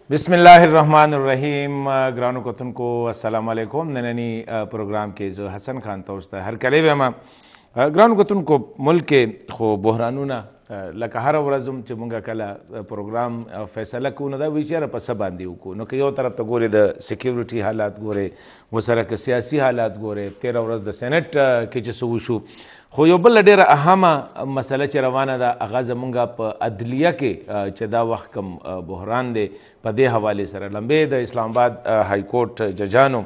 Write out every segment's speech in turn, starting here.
بسم الله الرحمن الرحیم. ګرانو کتونکو السلام علیکم. نننی پروګرام کې زه حسن خان تاسو ته هرکلی وایم. ګرانو کتونکو ملک خو بحرانونه لکه هر ورځ چې مونږ کله پروګرام فیصله کوو نو دا وایي چېرې په څه باندې وکړو. نو که یو طرف ته ګورې د سیکیورټي حالات ګورې، ورسره که سیاسي حالات ګورې، تېره ورځ د سینټ کې چې څه وشو، خو یو بله ډېره اهمه مسله چې روانه ده هغه زمونږ په عدلیه کې چې دا وخت کوم بحران دی په دې حوالې سره لمبې د اسلام آباد های کورټ ججانو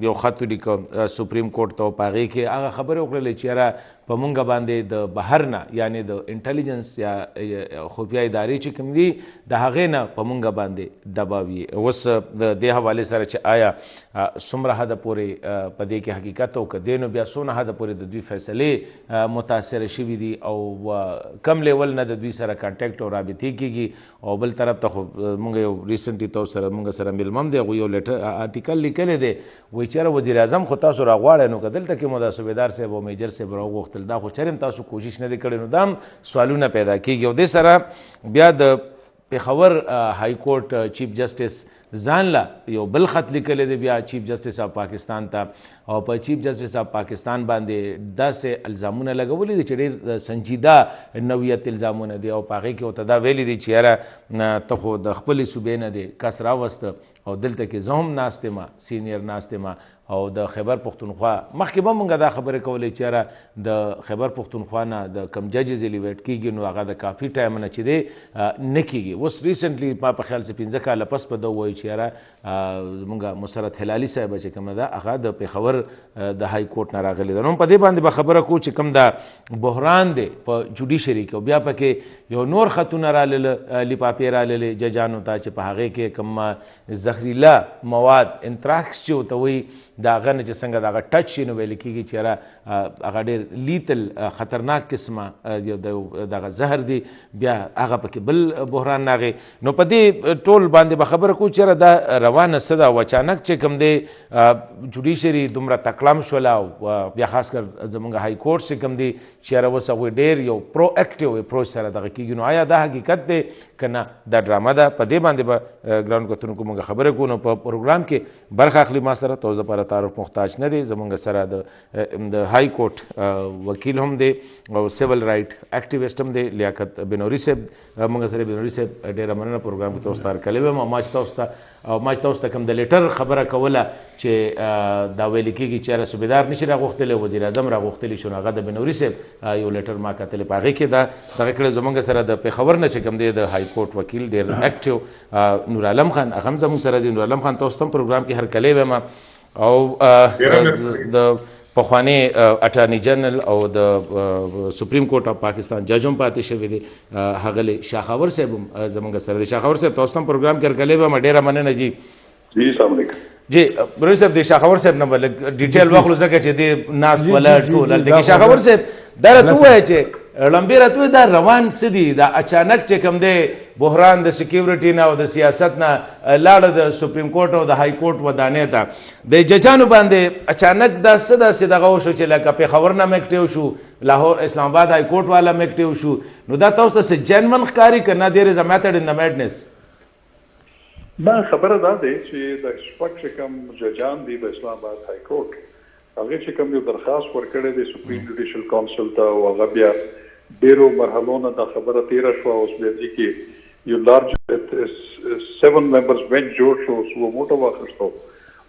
یو خط ولیکه سپریم کورټ ته، په هغې کې هغه خبرې وکړلې چې یاره په مونږ باندې د بهر نه یعنې د انټلیجنس یا خفیه ادارې چې کوم دي د هغې نه په مونږ باندې دباو وي. اوس د دې حوالې سره چې آیا څومره حده پورې په دې کې حقیقت او که دی نو بیا څونه حده پورې د دوی فیصلې متاثره شوي دي او کم لیول نه د دوی سره کانټیکټ او رابطې کېږي. او بل طرف ته خو مونږ یو ریسنټلی تاسو سره مونږ سره میلمه هم دی، هغوی یو آرټیکل لیکلی دی، وایي چېرې وزیر اعظم خو تاسو راغواړئ نو که دلته کې مو دا صوبیدار صاحب او میجر صاحب راوغوښتل دا خو چېرې هم تاسو کوشش نه دی کړی، نو دا هم سوالونه پیدا کېږي. او دې سره بیا د پېښور های کورټ چیف جسټس ځان له یو بل خط لیکلی دی بیا چیف جسټس آف پاکستان ته، او په چیف جسټس آف پاکستان باندې داسې الزامونه لګولي دي چې ډېر سنجیده نوعیت الزامونه دي، او په هغې کې ورته دا ویلي دي چې یاره ته خو د خپلې صوبې نه دی کس راوسته او دلته کې زه هم ناست یم، سینیر ناست یم، او د خیبر پښتونخوا مخکې به مونږ دا خبرې کولې چې یاره د خیبر پښتونخوا نه د کم ججز الیویټ کېږي نو هغه د کافي ټایم نه چې دی نه کېږي. اوس ریسنټلی ما په خیال چې 15 کاله پس په ده ووایي چې یاره زمونږ مسرت هلالي صاحبه چې کومه ده هغه د پېښور د های کورټ نه راغلې ده. نو په دې باندې به خبره کوو چې کوم دا بحران دی په جوډیشري کې، او بیا پکې یو نور خطونه راغلل لیپاپې راغللې ججانو ته چې په هغې کې کوم زهریله مواد انتراکس چې ورته وایي د هغه نه چې څنګه د هغه ټچ شي نو ویل کېږي چې یاره هغه ډېر لیتل خطرناک قسمه دغه زهر دی، بیا هغه پکې بل بحران راغی. نو په دې ټول باندې به خبره کوو چې یاره دا روانه څه ده، او اچانک چې کوم دی جوډیشري دومره تکړه شوله، او بیا خاص کر زموږ های کورټ چې کوم دی چې یاره اوس هغوی ډېر یو پرو اکټیو اپروچ سره دغه کېږي. نو آیا دا حقیقت دی که نه دا ډرامه ده؟ په دې باندې به ګرانو کتونکو موږ خبرې کوو. نو په پروګرام کې برخه اخلي ما سره تاسو دپاره تعارف محتاج نه دی، زمونږ سره د های کورټ وکیل هم دی او سیول رایټ اکټیویسټ هم دی لیاقت بنوري صاحب. موږ سره بنوري صاحب ډېره مننه پروګرام کې تاسو ته هرکلی وایم. او ما چې تاسو ته کوم د لیټر خبره کوله چې دا ویل کېږي چې یاره صوبیدار نشي راغوښتلی، وزیر اعظم راغوښتلی شو، نو هغه د بنوري صاحب یو لیټر ما کتلی، په هغې کې دا دغه کړی زمونږ سره د پېښور نه چې کوم دی د های کورټ وکیل ډېر اکټیو نور عالم خان، هغه هم زموږ سره دی. نور عالم خان تاسو ته هم پروګرام کې هرکلی وایم. او د پخوانی اټارني جنرال او د سپریم کورټ اف پاکستان جج هم پاتې شوی دی ښاغلی شاخاور صاحب هم زموږ سره دی. شاخاور صاحب تاسو هم پروګرام کې هرکلی وایم. ډېره مننه جی. جی السلام علیکم. جی بروي صاحب د شاخاور صاحب نه به لږ ډیټیل واخلو ځکه چې د ناست ولاړ ټول هلته کې. شاخاور صاحب دا راته ووایه چې لمبې راته ووایه دا روان څه دي، دا اچانک چې کوم دی بحران د سیکیورټي نه او د سیاست نه لاړه د سپریم کورټ او د های کورټ ودانې ته، د ججانو باندې اچانک دا څه داسې دغه وشو چې لکه پېښور نه هم اکټیو شو، لاهور اسلام آباد های کورټ والا هم اکټیو شو. نو دا تاسو ته څه جینون ښکاري که نه دیر از ا میتھډ ان د میډنس؟ ما خبره دا دی چې د شپږ چې کوم ججان دي د اسلام آباد های کورټ هغې چې کوم یو درخواست ورکړی دی سپریم جوډیشل کونسل ته، او هغه بیا ډېرو مرحلو نه دا خبره تېره شوه. اوس بیا دې کې یو لارج 7 ممبرز بینچ جوړ شو، سو موټه واخیستو،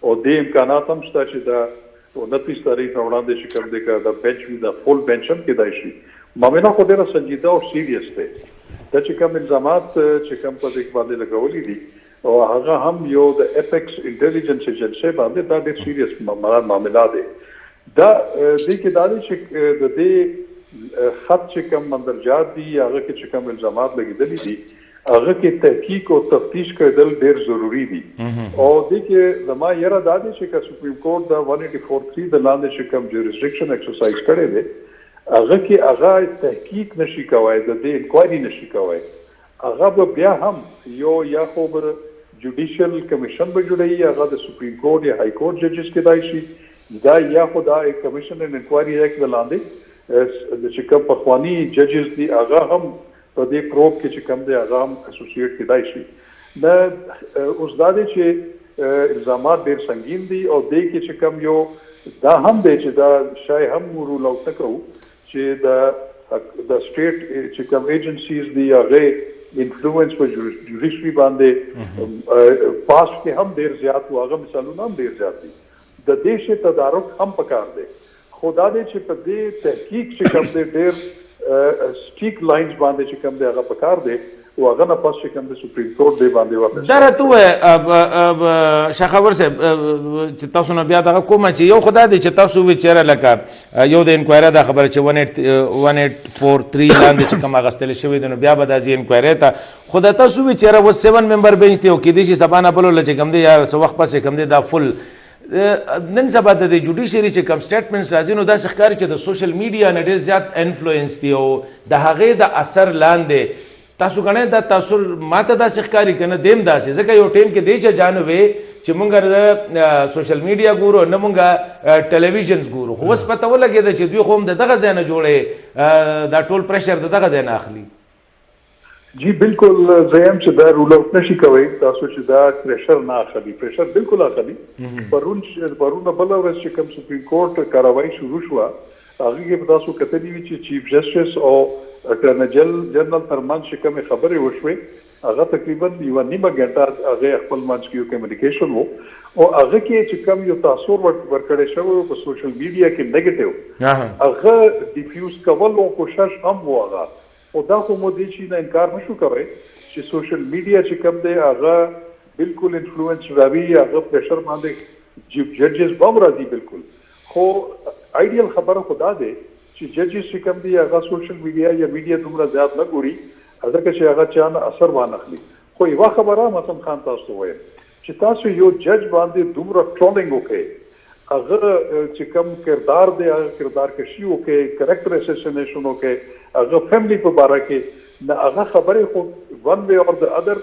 او دې امکانات هم شته چې دا 29 تاریخ نه وړاندې چې کوم دی که دا بینچ وي دا فول بینچ هم کېدای شي. معامله خو ډېره سنجیده او سیریس دی. دا چې کوم الزامات چې کوم په دې باندې لګولي دي او هغه هم یو د اپیکس انټیلیجنس ایجنسي باندې دا ډېر سیریس معامله دی. دا دې کې دا دی چې د دې خط چې کوم مندرجات دي هغه کې چې کوم الزامات لګېدلي دي هغه کې تحقیق او تفتیش کېدل ډېر ضروري دي. او دې کې زما یره دا دی چې که سپریم کورټ د 184(3) د لاندې چې کوم جوریسډکشن ایکسرسایز کړی دی هغه کې هغه تحقیق نشي کوی، د دې انکوایري نشي کوی، هغه به بیا هم یو یا خو به جوډیشل کمیشن به جوړوي، هغه د سپریم کورټ یا های کورټ ججز کېدای شي، دا یا خو دا کمیشن اینډ انکوایري ایکټ د لاندې چې کوم پخواني ججز دي هغه هم په دې پروب کې چې کوم دی هغه هم اسوسییټ کېدای شي. دا اوس دا دی چې الزامات ډېر سنگین دي او دې کې چې کوم یو دا هم دی چې دا شای هم رول اوټ نکړو چې د سټیټ چې کوم ایجنسیز دي هغه انفلوئنس په جوډیشري باندې پاس کې هم ډېر زیات او هغه مثالونه هم ډېر زیات دي د دې تدارک هم پکار دی خدا دې چې په دې تحقیق چې کوم دې ډېر سټیک لاینز باندې چې کوم دې هغه پکار دی او هغه نه پاس چې کوم د سپریم کورټ دی باندې واپس درته شاخور صاحب چې تاسو نه بیا دغه کومه چې یو خدای دې چې تاسو وی چیرې لکه یو د انکوایری دا خبره چې 1843 لاندې چې کوم غستل شوی دی نو بیا به د انکوایری ته خدای تاسو وی چیرې و 7 ممبر بنچ ته او کې دې چې سبانه بلول چې کوم دی یا څو وخت پسې کوم دی دا فل نن سبا د جوډیشري چې کوم سټیټمنټس راځي نو دا ښکاري چې د سوشل میډیا نه ډېر زیات انفلوئنس دی او د هغې د اثر لاندې تاسو غواړئ دا تاسو ماته دا ښکاري کنه دیم داسې ځکه یو ټیم کې دی چې جانو وي چې مونږ د سوشل میډیا ګورو نه مونږ ټلویزیونز ګورو خو اوس پته ولګېده چې دوی خو هم د دغه ځای نه جوړې دا ټول پریشر د دغه ځای نه اخلي جی بالکل زیم چې دا رول اوټ نشي کوي تاسو چې دا پریشر نه اخلي پریشر بالکل اخلي پرونه بل ورځ چې کوم سپریم کورټ کاروایی شروع شو هغه کې تاسو کتلی وی چې چیف جسټس او اټارنی جنرال ترمنځ چې کومه خبرې وشوي هغه تقریبا یو نیمه غنټه هغه خپل منځ کې یو کمیونیکیشن وو او هغه کې چې کوم یو تاثر ورکړی شوی په سوشل میډیا کې نیگیټیو هغه ډیفیوز کولو کوشش هم وغه او دا خو مو دې چې نه انکار نشو کوي چې سوشل میډیا چې کوم دی هغه بالکل انفلوئنس راوي هغه پریشر باندې ججز بم راځي بالکل خو آیډیل خبره خدا دی چې ججز چې کوم دی هغه سوشل میډیا یا میډیا دومره زیات نه ګوري ځکه چې هغه چانه اثر وانه اخلي خو یو خبره متن خان تاسو وایم چې تاسو یو جج باندې دومره ټرولینګ وکړي هغه چې کوم کردار دی هغه کردار کشي وکړي کریکټر اساسینیشن وکړي هغه فیملی په باره کې نه هغه خبرې خو ون وی اور د ادر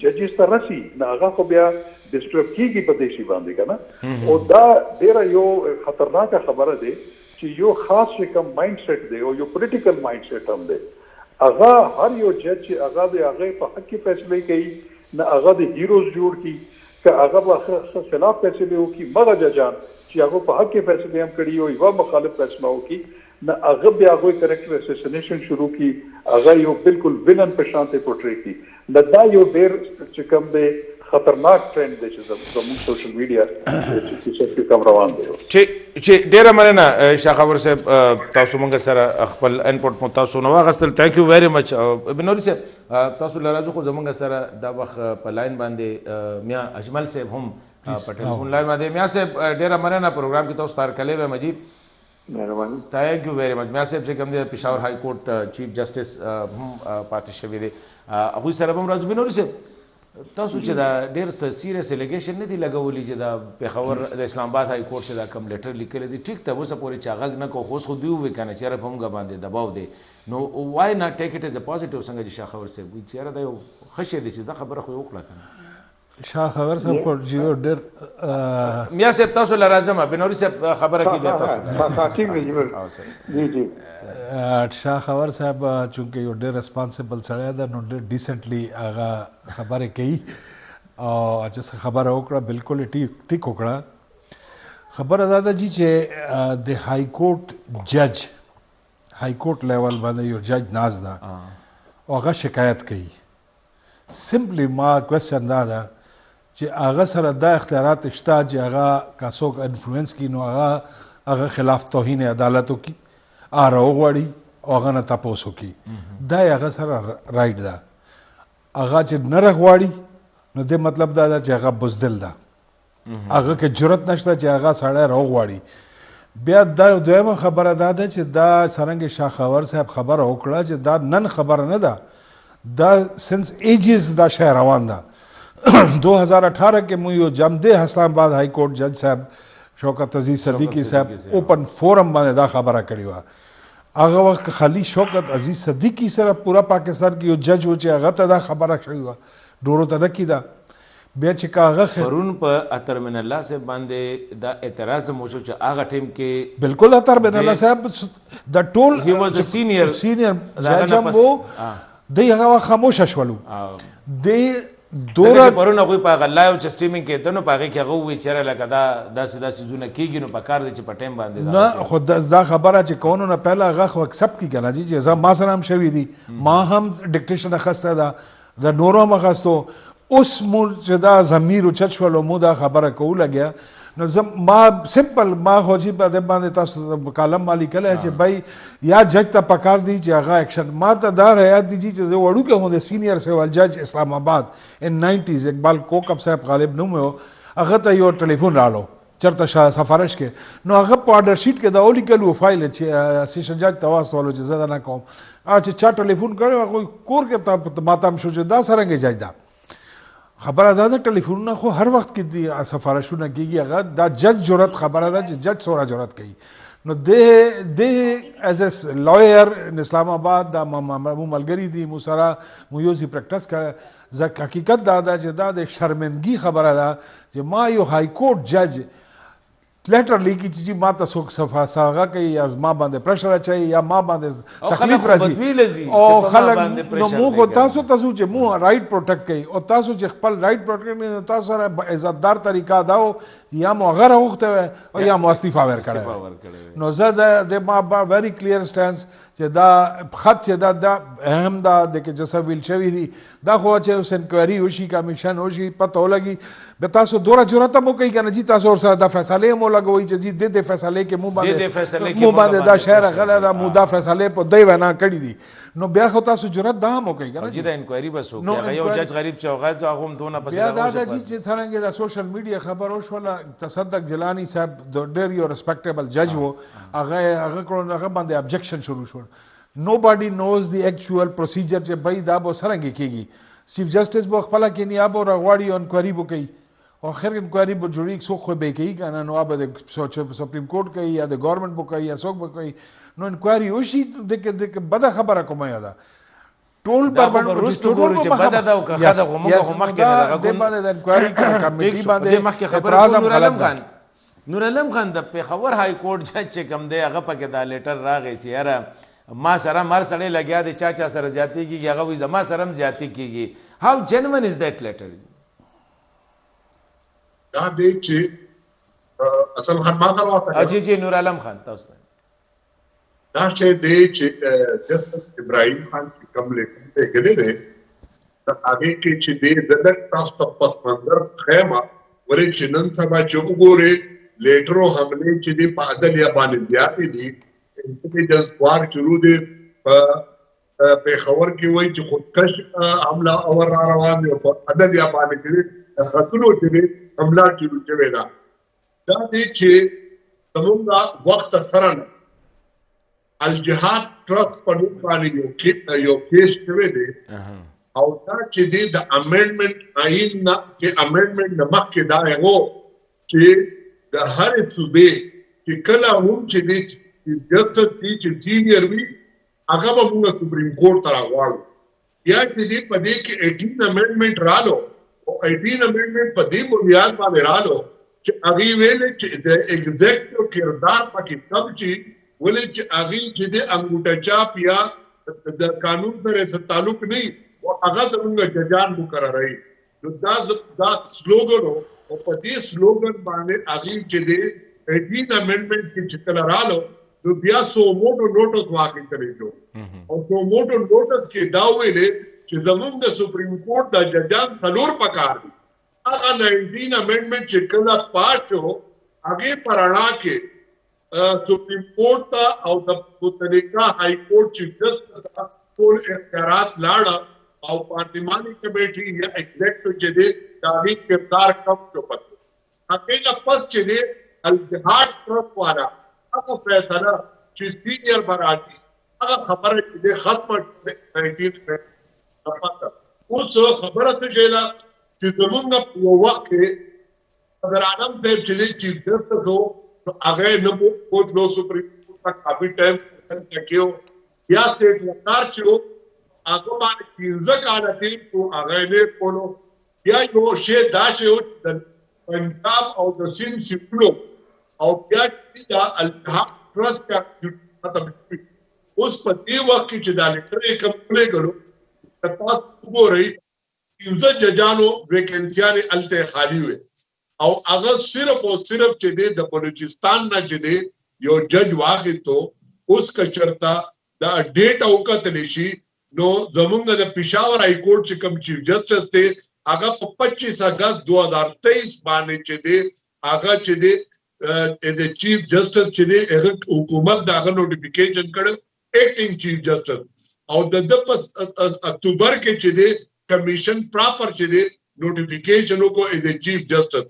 ججز ته رسي نه هغه خو بیا ډسټرب کیږي په دې شی باندې کنه او دا ډیره یو خطرناکه خبره دی چې یو خاص کوم مایند سیټ دی او یو پولیټیکل مایند سیټ هم دی هغه هر یو جج چې هغه د هغه په حق کې فیصله کوي نه هغه د هیروز جوړ کی که هغه په خلاف فیصله وکي مغه ججان چې هغه په حق کې فیصله هم کړی او یو مخالف فیصله وکي نه هغه بیا هغه کریکټر اساسینیشن شروع کی هغه یو بالکل ویلن په شانته پورټری کی دا یو ډیر چې کوم دی خطرناک ټرند دی چې زموږ سوشل میډیا چې کوم روان دی چې ډیره مننه شاخور صاحب تاسو موږ سره خپل انپوټ مو تاسو نو واغستل ثانک یو ویری مچ بنوري صاحب تاسو لراځو خو زموږ سره دا وخت په لاین باندې میا اجمل صاحب هم په ټلیفون لاین باندې میا صاحب ډیره مننه پروګرام کې تاسو تار کړی و مجید مهرباني ثانک یو ویری مچ میا صاحب چې کوم دی پېښور های کورټ چیف جسټس هم پاتې شوی دی هغوی سره به هم راځو بنوري صاحب تاسو چې دا ډېر سیریس الیګیشن نه دی لګولی چې دا پېښور د اسلام آباد های کورټ چې دا کوم لیټر لیکلی دی ټیک ته اوسه پورې چې غږ نه کو خو اوس خو دوی ووایي که نه چېرې په موږ باندې دباو دی نو وای نه ټیک اټ از ا پازیټیو څنګه چې شاه خبر صاحب وایي چېرې دا یو ښه شی دی چې دا خبره خو یې وکړه که نه شاه خبر صاحب خو جیو ډېر میا صاحب تاسو له راځم بنوري صاحب خبره کې بیا تاسو جی جی شاه خبر صاحب چونکه یو ډېر ریسپانسیبل سړی دی نو ډېر ډیسنټلی هغه خبرې کوي او چې خبره وکړه بالکل ټیک وکړه خبره دا ده جی چې د های کورټ جج های کورټ لیول باندې یو جج ناز ده او هغه شکایت کوي سمپلی ما کوېسچن دا ده چې هغه سره دا اختیارات شته چې هغه که څوک انفلوئنس کړي نو هغه خلاف توهین عدالت وکړي راوغواړي او هغه نه تپوس وکړي دا یې هغه سره رایټ ده هغه چې نه راغواړي نو دې مطلب دا ده چې هغه بزدل ده هغه کې جرأت نشته چې هغه سړی راوغواړي بیا دا دویمه خبره دا ده چې دا څرنګه شاه خبر صاحب خبره وکړه چې دا نن خبره نه ده دا سنس ایجز دا شی روان ده 2018 کې مو یو جمده اسلام آباد های کورټ جج صاحب شوکت عزیز صدیقی صاحب اوپن فورم باندې دا خبره کړې وه هغه وخت خالی شوکت عزیز صدیقی سره پورا پاکستان کې یو جج و چې هغه ته دا خبره شوې وه ډورو ته نه کېده بیا چې هغه پرون په اطهر من الله صاحب باندې دا اعتراض مو شو چې هغه ټیم کې بالکل اطهر من الله صاحب د ټول هی واز د سینیئر جج هم و دی هغه خاموشه شولو دی دوره پرونه غوي په غلای او سټریمینګ کې ته نو پاګه کې هغه وی چیرې لکه دا داسې زونه کیږي نو په کار دي چې په ټیم باندې نه خود دا خبره چې کونو نه پهلا هغه خو اکسپټ کی کنه چې زه ما سره هم شوی دي ما هم ډیکټیشن اخسته دا د نورو مخستو اوس مو چې دا ضمیر او چچولو مو دا خبره کوله لګیا نو ما سمپل ما خو چې په دې باندې تاسو کالم مالی کله چې بای یا جج ته پکار دی چې هغه اکشن ما ته دا یاد دی چې زه وړو کې هو د سینیئر سیول جج اسلام آباد ان 90s اقبال کوکب صاحب غالب نوم هو هغه ته یو ټلیفون رالو چرته سفارش کې نو هغه په آرډر شیټ کې دا اولیکلو فایل چې سیشن جج تواصل چې زه نه کوم چې چا ټلیفون کړو هغه کور کې ته ماتم شو چې دا سرنګ جج دا خبره ده د ټلیفونونه خو هر وخت کې دي سفارشونه کېږي هغه دا جج جرأت خبره ده چې جج څومره جرأت کوي نو د ایز ا لویر ان اسلام آباد دا مو ملګری دي مو سره مو یو سی پریکټس کړه ځکه حقیقت دا ده چې دا د شرمندګي خبره ده چې ما یو های کورټ جج لیټر لیکي چې ما ته څوک صفاغه کوي یا ما باندې پرشر اچي یا ما باندې تکلیف راځي او خلک نو مو خو تاسو چې مو رائټ پروټیکټ کوي او تاسو چې خپل رائټ پروټیکټ کوي تاسو سره عزتدار طریقه دا یا مو غره وخته او یا مو استعفا ورکړي نو زه د ما ویری کلیر سټانس چې دا خط چې دا اهم دا د کې جسه ویل شوی دی دا خو چې اوس انکوایری وشي کمیشن وشي پته ولګي به تاسو دوره جرأت مو کوي کنه جی تاسو سره د فیصله مو لګوي چې جی د فیصله کې مو باندې دا شهر غلا دا مو دا فیصله په دی ونا کړی دي نو بیا خو تاسو جرأت دا مو کوي کنه جی دا انکوایری بس وکړي هغه یو جج غریب چوغات هغه هم دونه پسې بیا دا چې څنګه دا سوشل میډیا خبر اوش ولا تصدق جلانی صاحب ډېر یو ریسپیکټیبل جج وو هغه کړه هغه باندې ابجیکشن شروع شو nobody knows the actual procedure چې بای دا به سرنګ کېږي چیف جسټس به خپل کې نیاب او غواړي انکوایری وکړي او خیر انکوایری به جوړي څوک خو به کوي کنه نو به د سپریم کورټ کوي یا د گورنمنت به کوي یا څوک به کوي نو انکوایری وشي د بده خبره کومه یاده ټول پر باندې ګورو چې بده دا او که دا موږ هم مخکې نه راغلو د باندې د انکوایری کمیټي باندې اعتراض هم غلط ده نور علم خان د پیښور های کورټ جج چې کوم دی هغه پکې دا لیټر راغی چې یاره ما سره مر سړی لګیا دی چا سره زیاتی کیږي هغه وایي زما سره هم زیاتی کیږي هاو جنون از دیٹ لیټر دا دی چې اصل خان ما درواته جی نور علم خان تاسو دا چې دی چې جسټس ابراهیم خان چې کوم لیکل ته غلې ده دا هغه کې چې دی د تاسو ته پس منظر خیمه ورې چې نن سبا چې وګوري لیټرو حمله چې دی په عدل یا باندې بیا دي انټيليجنس وار شروع دي په خبر کې وایي چې خودکش حمله اور روان دي په عدل یا باندې کې غتلو چې حمله شروع شوی دا دي چې زموږ وخت سره الجهاد ټرست په نوم باندې یو کیس شوی دی او دا چې دی د امندمنت آئین نه چې امندمنت نه مخکې دا یو چې د هر صوبې چې کله هم چې دی جسټس چې سینیئر وي هغه به موږ سپریم کورټ ته راغواړو یا چې دی په دې کې 18 امندمنت رالو او 18 امندمنت په دې بنیاد باندې رالو چې هغه ویل چې د ایگزیکټیو کردار پکې کم شي ولې چې هغه چې دی انګوټه چاپ یا د قانون سره تعلق نه او هغه زموږ ججان مقرروي نو دا سلوګن او په دې سلوګن باندې هغه چې دی 18 امندمنت کې چې رالو نو بیا سو موټو نوټس واقع کړی شو او سو موټو نوټس کې دا ویلې چې زموږ د سپریم کورټ د ججان څلور پکار دي هغه 19 امندمنت چې کله پاس شو هغه پرانا کې سپریم کورټ ته او د متعلقه های کورټ چیف جسټس ته ټول اختیارات لاړه او پارلیماني کمیټي یا ایگزیکټیو چې دی تاریخ کردار کم شو پته هغه پس چې دی الجهاد ټرست والا هغه فیصله چې سینیئر براتي هغه خبره چې د ختمه 19 اوس خبره ته شیلا چې زمونږ یو وخت کې اگر عالم صاحب چې چیف جسټس وو هغه نه کوچ لو سپریم کورټ کا کافي ټایم تکیو یا سیټ وکړ چې هغه باندې 15 کال کې هغه نه کولو یا یو شی دا چې د پنجاب او د سند سیمونو او بیا دا الجهاد ټرست کا ختم اوس په دې وخت کې چې دا لیټر کوم لګلو تاسو وګورئ یوزه ججانو ویکنسیانې هلته خالي وې او هغه صرف او صرف چې دی د بلوچستان نه چې دی یو جج واخیستو اوس که چېرته دا ډیټ وکتلی شي نو زمونږ د پېښور های کورټ چې کوم چیف جسټس دی هغه په 25 اګست 2023 باندې چې دی هغه چې دی د چیف جسټس چې دی هغه حکومت د هغه نوټیفیکیشن کړی ایکټینګ چیف جسټس او د په اکتوبر کې چې دی کمیشن پراپر چې دی نوټیفیکیشن وکړو د چیف جسټس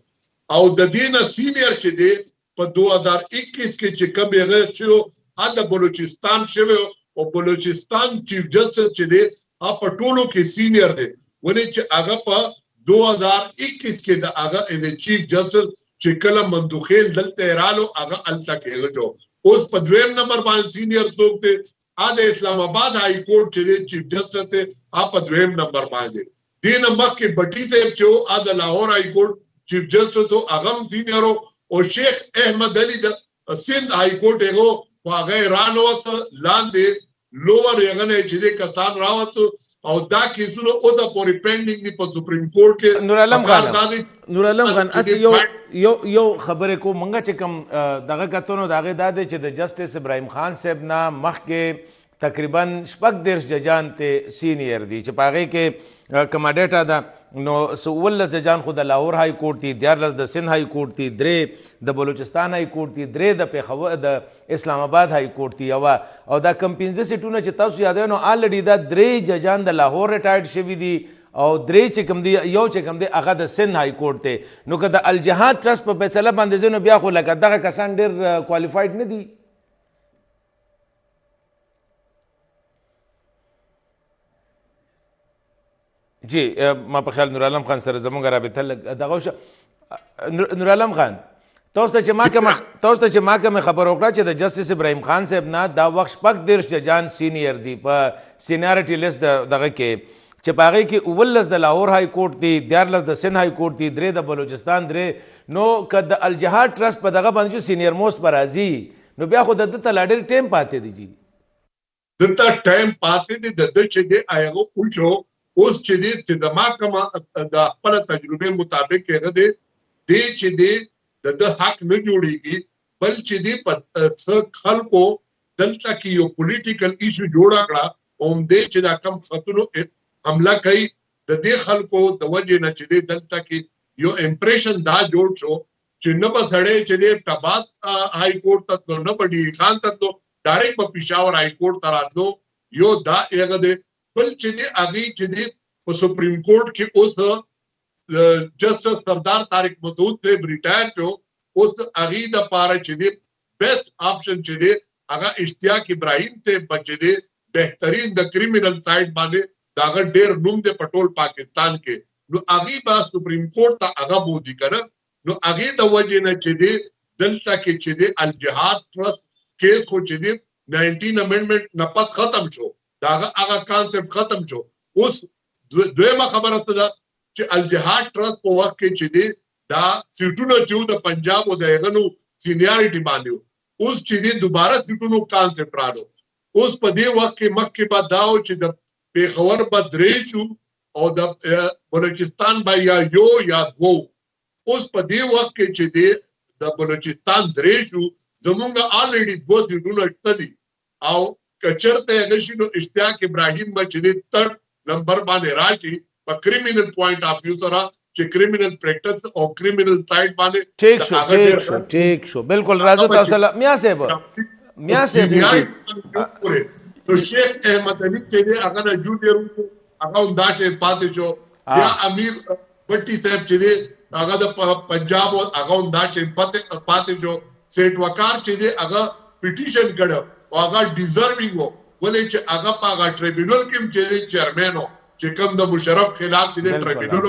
او د دې نه سینیئر چې دی په 2021 کې چې کوم هغه چې د بلوچستان شوی او بلوچستان چیف جسټس چې دی په ټولو کې سینیئر دی ولې چې هغه په 2021 کې د هغه د چیف جسټس چې کله مندوخیل دلته رالو هغه الته کېږي اوس په دویم نمبر باندې سینیئر څوک دی د اسلام آباد های کورټ چې چیف جسټس دی په دویم نمبر باندې دین مخکې بټي صاحب چې د لاهور های کورټ چیف جسټس هغه سینیئر او شیخ احمد علي د سند های کورټ هغه هغه رانوت لاندې لوور هغه نه چې کسان راوت او دا کیسونه او د پورې پینډینګ دی په سپریم کورټ کې نور عالم خان اس یو خبره کو منګه چې کم دغه کتونو دغه داده چې د جسټس ابراهیم خان صاحب نه مخکې تقریبا 14 ججان ته سینیئر دي چې پاغه کې کماډیټا دا نو 16 ججان خو د لاهور های کورټ دي 14 د سند های کورټ دي 3 د بلوچستان های کورټ دي 3 د پیښور د اسلام آباد های کورټ دي او دا کم 15 سیټونه چې تاسو یاد نو الریډي دا 3 ججان د لاهور ریټایرډ شوی دي او 3 چې کم دي یو چې کم دي هغه د سند های کورټ ته نو که د الجهاد ټرست په فیصله باندې ځنو بیا خو لکه دغه کسان ډیر کوالیفاید نه دي جی ما په خیال نور عالم خان سره زموږ رابطه دغه نور عالم خان تاسو ته چې ما کوم خبر وکړه چې د جسټس ابراهیم خان صاحب نه دا وخت 14 ججان سینیئر دي په سینیارټي لیست دغه کې چې په هغې کې 19 د لاهور های کورټ دي 14 د سند های کورټ دي 3 د بلوچستان 3 نو که د الجهاد ټرست په دغه باندې سینیئر موسټ په راځي نو بیا خو د ته لا ډېر ټایم پاتې دی جی دلته ټایم پاتې دی د چې دی هغه پوښو اوس چې دی چې د محکمه د خپل تجربه مطابق هغه دی چې دی د حق نه جوړیږي بل چې دی په خلکو دلته کې یو پولیټیکل ایشو جوړ کړه او دې چې دا کم خطونو حمله کوي د دې خلکو د وجې نه چې دی دلته کې یو امپریشن دا جوړ شو چې نه به سړی چې دی ټبات های کورټ ته تلو نه به ډي خان ته تلو ډایرکټ په پېښور های کورټ ته راتلو یو دا هغه دی بل چې دی هغې چې دی په سپریم کورټ کې اوس جسټس سردار طارق مسعود صاحب ریټایر شو اوس هغې دپاره چې دی بیسټ آپشن چې دی هغه اشتیاق ابراهیم صاحب به چې دی بهترین د کریمینل سایډ باندې د هغه ډېر نوم دی په ټول پاکستان کې نو هغې به سپریم کورټ ته هغه بوځي که نه نو هغې د وجې نه چې دی دلته کې چې دی الجهاد ټرست کیس خو چې دی 19 امینډمنټ نه پس ختم شو دا هغه کانسپټ ختم شو اوس دویمه خبره څه ده چې الجهاد ټرست په وخت کې چې دی دا سیټونه چې د پنجاب او د هغه نو سینیارټي باندې اوس چې دی دوباره سیټونو کانسپټ راغلو اوس په دې وخت کې مخکې به دا و چې د پېښور به 3 شو او د بلوچستان به یا یو یا 2 اوس په دې وخت کې چې دی د بلوچستان 3 شو زمونږ الریډي 2 سیټونه شته دي او کچرته هغه شي نو اشتیاق ابراهیم به چې دی 3 نمبر باندې راشي په کریمینل پوینټ اف ویو سره چې کریمینل پریکټس او کریمینل سایډ باندې ټیک شو بالکل راځو تاسو میا صاحب نو شیخ احمد علي چې دی هغه نه جونیئر هغه هم دا چې پاتې شو یا امیر بټي صاحب چې دی هغه د پنجاب هغه هم دا چې پاتې شو سیټ وقار چې دی هغه پټیشن کړو او هغه ډیزروینګ وو ولې چې هغه په هغه ټریبیونل کې چې چیرمن وو چې کوم د مشرف خلاف چې ټریبیونل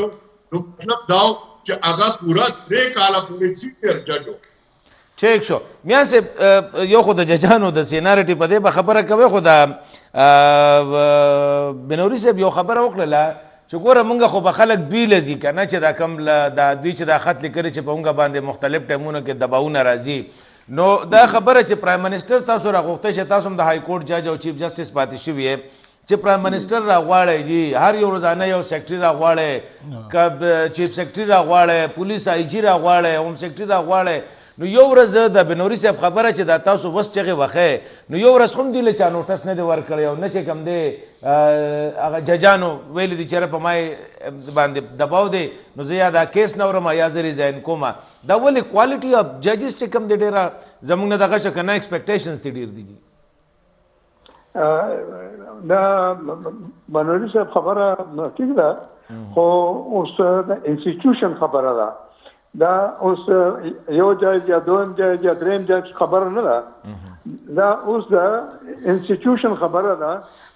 نو مطلب دا چې هغه پورا 3 کاله پورې سینیئر جج وو ٹھیک شو میا صاحب یو خو د ججانو د سینارټي په دې به خبره کوي خو د بنوري صاحب یو خبره وکړله چې ګوره مونږ خو به خلک بیله ځي که نه چې دا کم دا دوی چې دا خط لیکلي چې په مونږ باندې مختلف ټایمونو کې دباونه راځي نو دا خبره چې پرایم منسټر تاسو راغوښتی چې تاسو هم د های کورټ جج او چیف جسټس پاتې شوي چې پرایم منسٹر راغواړي جی هر یو روزانه یو سیکرټري راغواړي کب چیف سیکرټري راغواړي پولیس آی جی راغواړي هوم سیکرټري راغواړي نو یو ورځ د بنوري صاحب خبره چې دا تاسو وس چغه وخه نو یو ورځ هم دی له چا نوټس نه دی ورکړی او نه چې کم دی هغه ججانو ویل دي چېرې په مای باندې دباو دی نو زه یا دا کیس نه اورم یا زه ریزاین کوم دا ولې کوالټي اف ججز چې کم دی ډېره زموږ نه دغه شکه نه ایکسپیکټیشنز دي ډېر دي دا بنوري صاحب خبره ټیک ده خو اوس د انسټیټیوشن خبره ده دا اوس یو جج یا دویم جج یا دریم جج خبره نه ده دا اوس د انسټیټیوشن خبره ده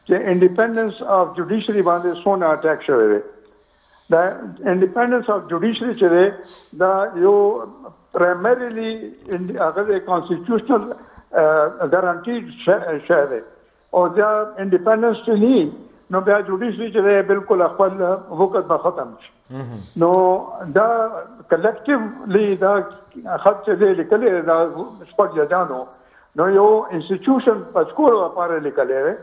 چې انډیپندنس اف جوډیشري باندې څونه اټیک شوی دی دا انډیپندنس اف جوډیشري چې دی دا یو پرایمریلی هغه د کانسټیټیوشنل ګارانټیډ شی دی او دا انډیپندنس چې نه نو بیا جوډیشري چې دی بالکل خپل وقت به ختم شي نو دا کلیکټیولی دا خط چې دی لیکلی دا شپږ ججانو نو یو انسټیټیوشن په سکول لپاره لیکلی دی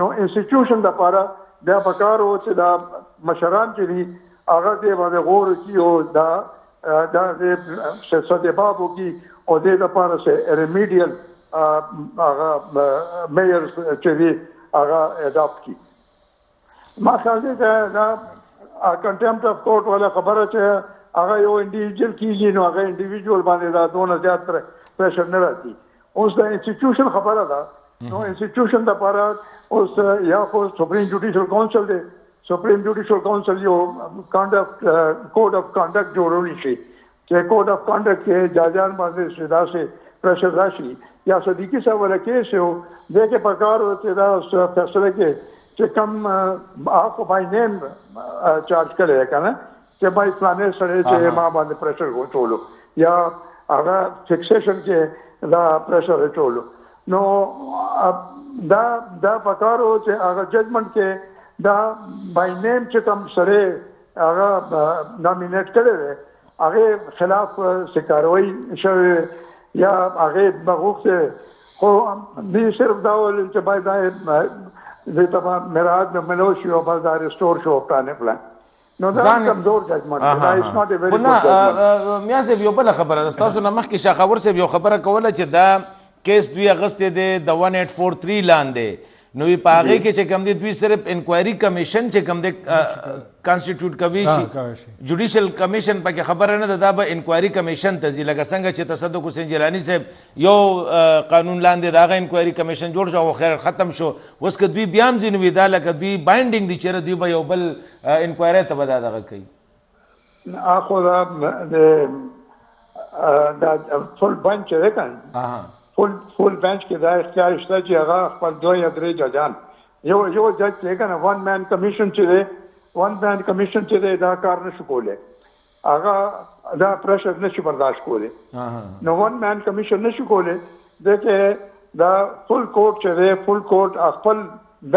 نو انسټیټیوشن لپاره بیا پکار و چې دا مشران چې دي هغه دې باندې غور وکړي او دا دې سدباب وکړي او دې لپاره چې ریمیډیل هغه میئر چې دي هغه اډاپټ کړي ما خیال دی دا کنټمپټ اف کورټ والا خبره چې هغه یو انډیویجوال کیږي نو هغه انډیویجوال باندې دا دونه زیات پریشر نه راځي اوس د انسټیټیوشن خبره ده نو انسټیټیوشن لپاره اوس یا خو سپریم جوډیشل کونسل دی سپریم جوډیشل کونسل یو کانډکټ کوډ اف کانډکټ جوړولی شي چې کوډ اف کانډکټ کې جاجان باندې سیدا سے پریشر راشي یا صدیقی صاحب والا کیس یو دې کې پکار چې دا فیصله کې چې کم آپ بائی نیم چارج کرے کنه چې بائی پلانې سره چې ما باندې پریشر وچولو یا هغه فکسیشن کې دا پریشر وچولو نو دا پکارو چې هغه ججمنٹ کې دا بائی نیم چې کم سره هغه نامینیټ کړي هغه خلاف کاروایی شوی یا هغه بغوښته خو دې صرف دا ول چې باید دا طبعا مراد میں ملوشی و بازار اسٹور شو پلانے پلان نو دا کمزور ججمنٹ دا اس ناٹ ا ویری گڈ ججمنٹ میا سے یو بل خبره ده تاسو نه مخکې شاخور سے یو خبره کوله چې دا کیس 2 اگست دی د 1843 لاندې نو په هغه کې چې کوم دی دوی صرف انکوایری کمیشن چې کوم دی کانسټیټیوټ کوي شي جوډیشل کمیشن پکې خبره نه ده دا به انکوایری کمیشن ته ځي لکه څنګه چې تصدق حسین جیلانی صاحب یو قانون لاندې دا انکوایری کمیشن جوړ شو او خیر ختم شو اوس که دوی بیا هم ځینې وي دا لکه دوی بایندینګ دي چېرې دوی به یو بل انکوایری ته به دا دغه کوي اخو دا فل بنچ دی کنه فل بینچ کې دا اختیار شته چې هغه خپل 2 یا 3 ججان یو جج چې کنه ون مین کمیشن چې دی ون مین کمیشن چې دی دا کار نشو کولی هغه دا پریشر نشي برداشت کولی نو ون مین کمیشن نشو کولی دغه دا فل کورټ چې دی فل کورټ خپل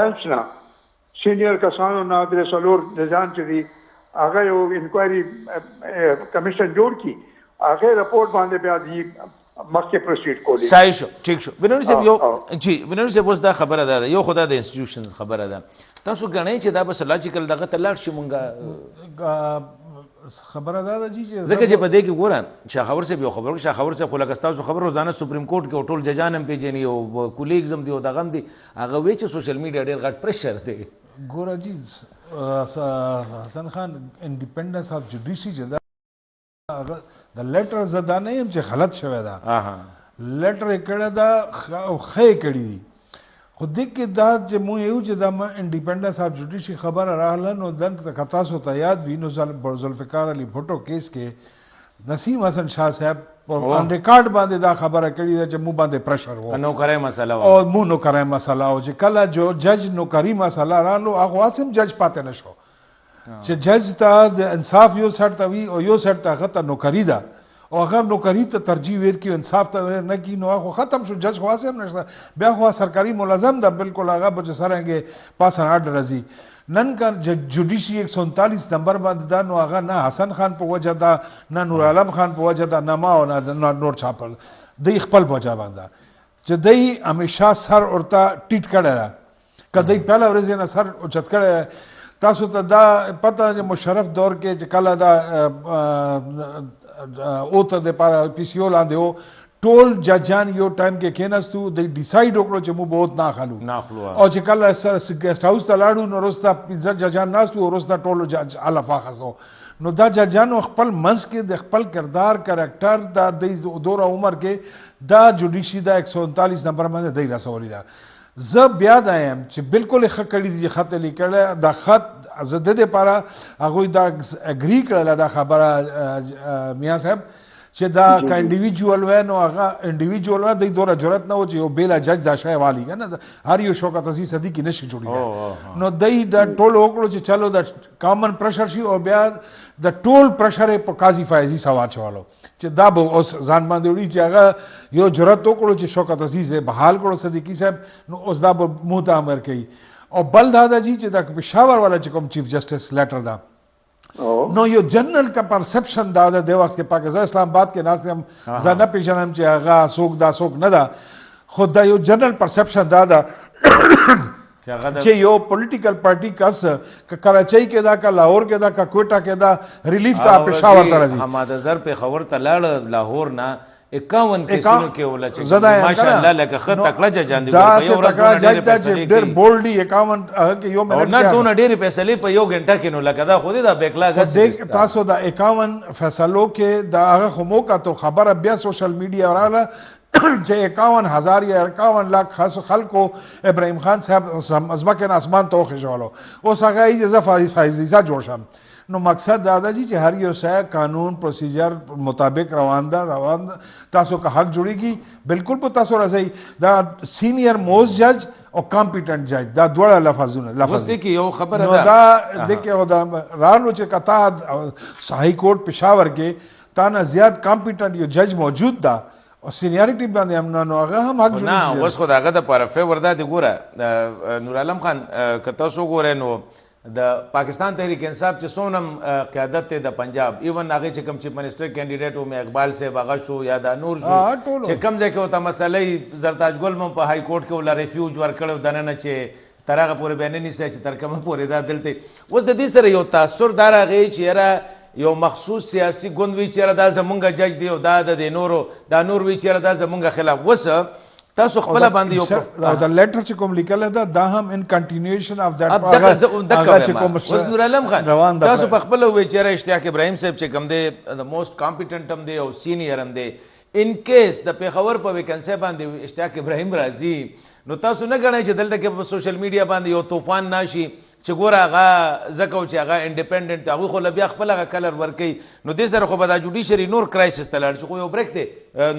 بینچ نه سینیئر کسانو نه درې څلور ججان چې دي هغه یو انکوایری کمیشن جوړ کی هغه رپورټ باندې بیا دی مخکې پروسیډ کولی صحیح شو ٹھیک شو بنوري صاحب یو جی بنوري صاحب اوس دا خبره ده یو خدای د انسټیټیوشن خبره ده تاسو غنئ چې دا بس لاجیکل دغه تلاړ شي مونږه خبره ده جی ځکه چې په دې کې ګوره شاخور صاحب یو خبره شاخور صاحب خو لکه تاسو خبر روزانه سپریم کورټ کې ټول ججان هم پیژني او کولیګز هم دي او دغه هم دي هغه وی چې سوشل میډیا ډېر غټ پریشر دی ګوره جی حسن خان انډیپندنس اف جوډیشي چې د لیټر زدا نه يم چې غلط شوی دا لیټر کړه دا خې کړی دي خو دې کې دا چې مو یو چې دا انډیپندنس اف جوډیشي خبر راغله نو دن تاسو ته یاد وی نو ذوالفقار علی بھټو کیس کې نسیم حسن شاه صاحب اون ریکارډ باندې دا خبره کړی دا چې مو باندې پریشر و نو کرے مسله او مو نو کرے مسله او چې کله جو جج نو کری مسله رالو هغه واسم جج پاتې نشو چې جج ته د انصاف یو سر ته وي او یو سر ته هغه ته نوکري ده او هغه نوکري ته ترجیح ورکړي انصاف ته نه کړي نو هغه ختم شو جج خو هم نشته بیا خو سرکاري ملازم ده بالکل هغه به سرنګې پاسن آرډر راځي نن کا جوډیشي 139 نمبر باندې دا نو هغه نه حسن خان په وجه ده نه نور عالم خان په وجه ده نه ما او نه نور چاپل دی خپل وجه باندې چې دی همیشه سر اورته ټیټ کړه کدی پهله ورځ نه سر اوچت کړی تاسو ته دا پته چې مشرف دور کې چې کله دا اوته د پاره پی سی او لاندې او ټول ججان یو ټایم کې کېناستو د ډیسایډ وکړو چې مو بہت نه خلو او چې کله ګیسټ هاوس ته لاړو نو وروسته 15 ججان ناستو وروسته ټول جج الفا خاصو نو دا ججانو خپل منځ کې د خپل کردار کریکټر دا د دوره عمر کې دا جوډیشي دا 139 نمبر باندې دی رسولي دا زه بیا دا یم چې بالکل ښه کړي دي خط لیکل دا خط زه د دې لپاره هغوی دا اګري کړله دا خبره میاں صاحب چې دا که انډیویجوال وای نو هغه انډیویجوال وای د دوره جرأت نه و چې یو بیله جج دا شی والی که نه هر یو شوکت عزیز صدیقي نشي جوړېدی نو دی دا ټول وکړو چې چلو د کامن پرشر شي او بیا د ټول پرشر یې په قاضي فایزي سا واچولو چې دا به اوس ځان باندې وړي چې هغه یو جرأت وکړو چې شوکت عزیز یې بحال کړو صدیقي صاحب نو اوس دا به موږ ته امر کوي او بل دا ده جی چې دا پېښور والا چې کوم چیف جسټس لیټر ده نو یو جنرل کا پرسپشن دا د وخت کې پاکستان اسلام آباد کې ناس هم زه نه پیژنم چې هغه څوک دا څوک نه ده خو دا یو جنرل پرسپشن دا ده چې یو پولیټیکل پارټي کس که کراچۍ کې دا که لاهور کې دا که کوټه کې دا ریلیف ته پېښور ته راځي حماد اظهر پېښور ته لاړ لاهور نه 51 کیسونو کې ولا چې ماشاءالله لکه خ تکړه جان دي دا څه تکړه جج ته چې ډېر بولډي 51 کې یو منټ نه دونه ډېرې فیصلې په یو غنټه کې نو لکه دا خو دې دا بیکلاګ تاسو دا 51 فیصلو کې دا هغه خو موقع تو خبره بیا سوشل میډیا وراله چې 51,000 یا 51 लाख خلکو ابراهیم خان صاحب ازمکه اسمان ته وخېژولو اوس هغه یې ځه فایزه جوړ شم نو مقصد دا ده چې هر یو شی قانون پروسیجر مطابق روان ده تاسو کا حق جوړیږي بالکل په تاسو راځي دا سینیئر موسٹ جج او کمپیټنٹ جج دا دوړه لفظونه اوس دې کې یو خبره ده دا دغه دا رالو چې کتا هائی کورټ پېښور کې تا نه زیات کمپیټنٹ یو جج موجود ده او سینیارټي باندې هم نه هغه هم حق جوړیږي نه اوس خو داغه د پاره فیور دا دی ګوره نور عالم خان که تاسو ګوره نو د پاکستان تحریک انصاف چې څومره قیادت دی د پنجاب ایون هغې چې کوم چیف منسټر کینډیډیټ و مې اقبال صاحب هغه شو یا دا نور شو چې کوم ځای کې ورته مسئله زرتاج ګل مو په های کورټ کې ولا ریفیوج ورکړی و دننه چې تر هغه پورې بیا نه نیسي چې تر کومه پورې دا دلته اوس د دې سره یو تاثر دا راغی چې یاره یو مخصوص سیاسي ګوند وي چې دا زمونږ جج دی او دا د نورو دا نور وي چې دا زمونږ خلاف وسه تاسو خپل باندې یو دا لیټر چې کوم لیکل دا هم ان کنټینیویشن اف دیٹ اوس نور عالم خان تاسو په خپل وی چې اشتیاق ابراهیم صاحب چې کوم دی د موست کمپیټنټ هم دی او سینیئر هم دی ان کیس د پېښور په ویکنسي باندې اشتیاق ابراهیم راځي نو تاسو نه غواړئ چې دلته کې په سوشل میډیا باندې یو طوفان ناشي چې ګوره هغه ځکه چې هغه انډیپینډنټ هغوی خو له بیا خپل هغه کلر ورکوي نو دې سره خو به دا جوډیشري نور کرایسس ته لاړ شي خو یو بریک دی